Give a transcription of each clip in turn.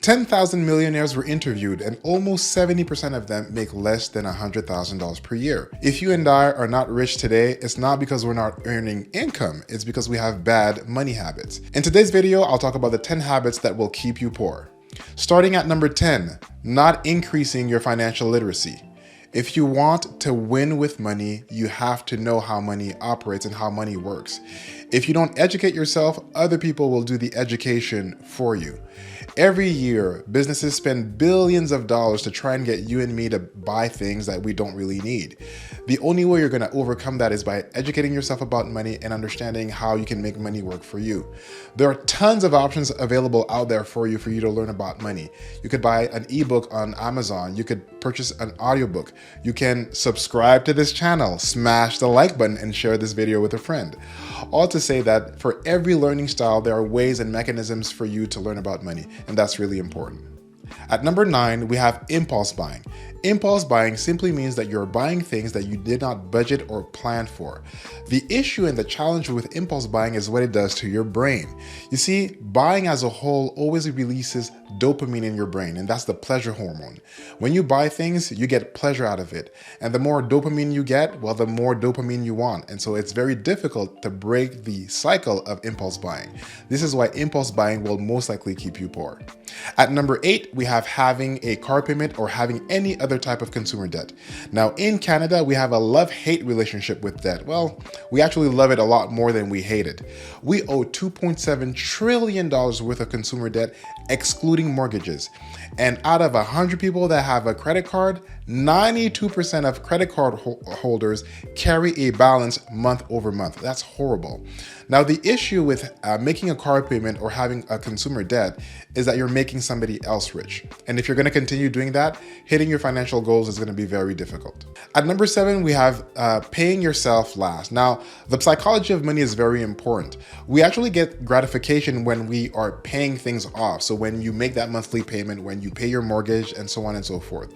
10,000 millionaires were interviewed and almost 70% of them make less than $100,000 per year. If you and I are not rich today, it's not because we're not earning income, it's because we have bad money habits. In today's video, I'll talk about the 10 habits that will keep you poor. Starting at number 10, not increasing your financial literacy. If you want to win with money, you have to know how money operates and how money works. If you don't educate yourself, other people will do the education for you. Every year, businesses spend billions of dollars to try and get you and me to buy things that we don't really need. The only way you're going to overcome that is by educating yourself about money and understanding how you can make money work for you. There are tons of options available out there for you to learn about money. You could buy an ebook on Amazon. You could purchase an audiobook. You can subscribe to this channel, smash the like button, and share this video with a friend. All to say that for every learning style, there are ways and mechanisms for you to learn about money, and that's really important. At number 9, we have impulse buying. Impulse buying simply means that you're buying things that you did not budget or plan for. The issue and the challenge with impulse buying is what it does to your brain. You see, buying as a whole always releases dopamine in your brain, and that's the pleasure hormone. When you buy things, you get pleasure out of it. And the more dopamine you get, well, the more dopamine you want. And so it's very difficult to break the cycle of impulse buying. This is why impulse buying will most likely keep you poor. At number 8, we have having a car payment or having any other type of consumer debt. Now, in Canada, we have a love-hate relationship with debt. Well, we actually love it a lot more than we hate it. We owe $2.7 trillion worth of consumer debt, excluding mortgages. And out of 100 people that have a credit card, 92% of credit card holders carry a balance month over month. That's horrible. Now, the issue with making a car payment or having a consumer debt is that you're making somebody else rich. And if you're going to continue doing that, hitting your financial goals is going to be very difficult. At number 7, we have paying yourself last. Now, the psychology of money is very important. We actually get gratification when we are paying things off. So when you make that monthly payment, when you pay your mortgage, and so on and so forth.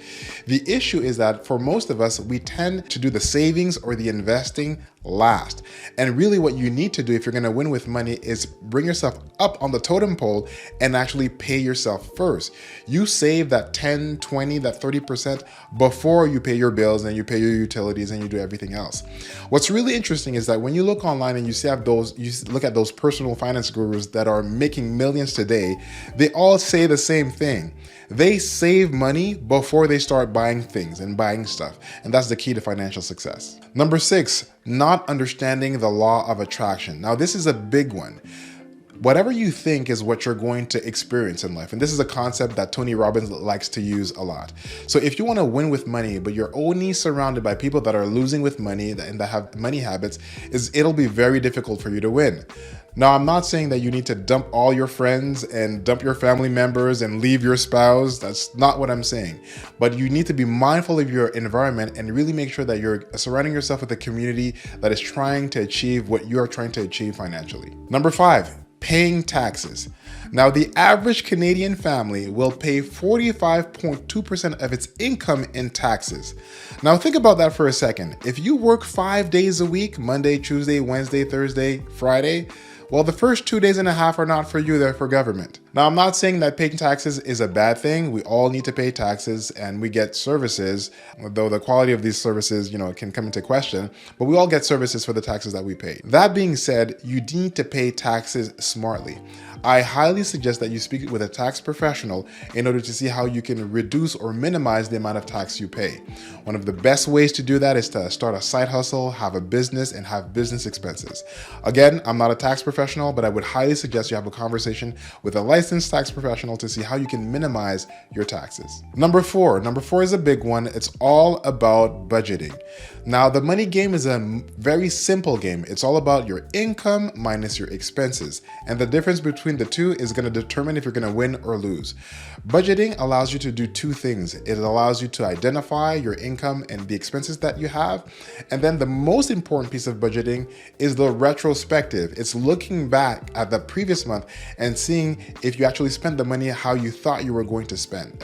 The issue is that for most of us, we tend to do the savings or the investing last. And really what you need to do if you're going to win with money is bring yourself up on the totem pole and actually pay yourself first. You save that 10, 20, that 30% before you pay your bills and you pay your utilities and you do everything else. What's really interesting is that when you look online and you look at those personal finance gurus that are making millions today, they all say the same thing. They save money before they start buying things and buying stuff. And that's the key to financial success. Number 6, not understanding the law of attraction. Now, this is a big one. Whatever you think is what you're going to experience in life. And this is a concept that Tony Robbins likes to use a lot. So if you want to win with money, but you're only surrounded by people that are losing with money and that have money habits, it'll be very difficult for you to win. Now, I'm not saying that you need to dump all your friends and dump your family members and leave your spouse. That's not what I'm saying. But you need to be mindful of your environment and really make sure that you're surrounding yourself with a community that is trying to achieve what you are trying to achieve financially. Number 5, paying taxes. Now, the average Canadian family will pay 45.2% of its income in taxes. Now, think about that for a second. If you work 5 days a week, Monday, Tuesday, Wednesday, Thursday, Friday, well, the first 2.5 days are not for you, they're for government. Now, I'm not saying that paying taxes is a bad thing. We all need to pay taxes and we get services, though the quality of these services, can come into question, but we all get services for the taxes that we pay. That being said, you need to pay taxes smartly. I highly suggest that you speak with a tax professional in order to see how you can reduce or minimize the amount of tax you pay. One of the best ways to do that is to start a side hustle, have a business, and have business expenses. Again, I'm not a tax professional, but I would highly suggest you have a conversation with a licensed tax professional to see how you can minimize your taxes. Number 4 is a big one. It's all about budgeting. Now, the money game is a very simple game. It's all about your income minus your expenses. And the difference between the two is going to determine if you're going to win or lose. Budgeting allows you to do 2 things. It allows you to identify your income and the expenses that you have. And then the most important piece of budgeting is the retrospective. It's looking back at the previous month and seeing if you actually spent the money how you thought you were going to spend.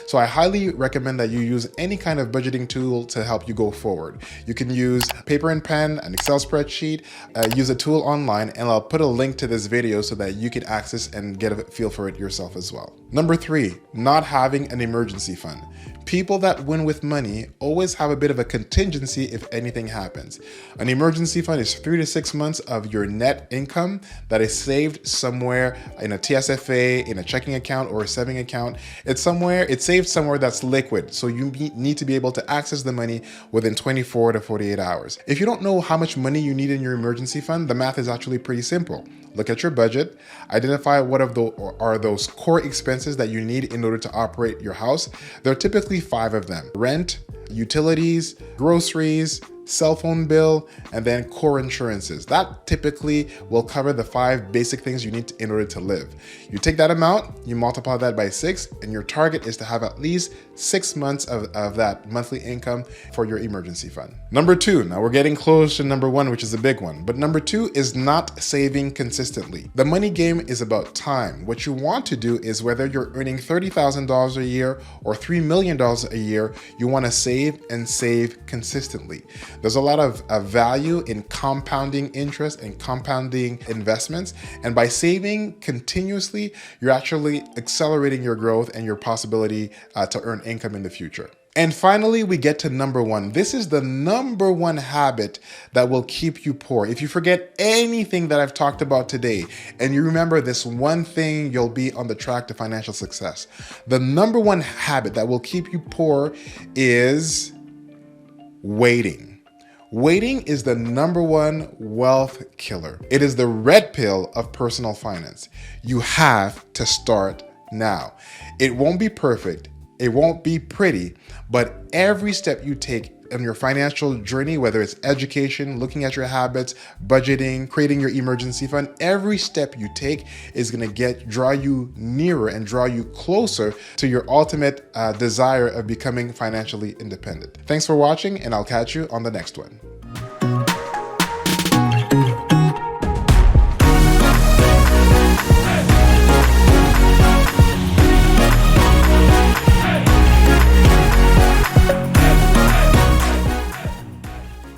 So I highly recommend that you use any kind of budgeting tool to help you go forward. You can use paper and pen, an Excel spreadsheet, use a tool online, and I'll put a link to this video so that you can access and get a feel for it yourself as well. Number 3, not having an emergency fund. People that win with money always have a bit of a contingency if anything happens. An emergency fund is 3 to 6 months of your net income that is saved somewhere in a TSFA, in a checking account, or a saving account. It's saved somewhere that's liquid, so you need to be able to access the money within 24 to 48 hours. If you don't know how much money you need in your emergency fund, the math is actually pretty simple. Look at your budget, identify what are those core expenses that you need in order to operate your house. There are typically 5 of them: rent, utilities, groceries, cell phone bill, and then core insurances. That typically will cover the 5 basic things you need in order to live. You take that amount, you multiply that by 6, and your target is to have at least 6 months of that monthly income for your emergency fund. Number 2, now we're getting close to number 1, which is a big one, but number 2 is not saving consistently. The money game is about time. What you want to do is, whether you're earning $30,000 a year or $3 million a year, you want to save and save consistently. There's a lot of value in compounding interest and compounding investments. And by saving continuously, you're actually accelerating your growth and your possibility to earn income in the future. And finally, we get to number 1. This is the number 1 habit that will keep you poor. If you forget anything that I've talked about today, and you remember this one thing, you'll be on the track to financial success. The number 1 habit that will keep you poor is waiting. Waiting is the number 1 wealth killer. It is the red pill of personal finance. You have to start now. It won't be perfect. It won't be pretty, but every step you take in your financial journey, whether it's education, looking at your habits, budgeting, creating your emergency fund, every step you take is going to draw you nearer and draw you closer to your ultimate desire of becoming financially independent. Thanks for watching, and I'll catch you on the next one.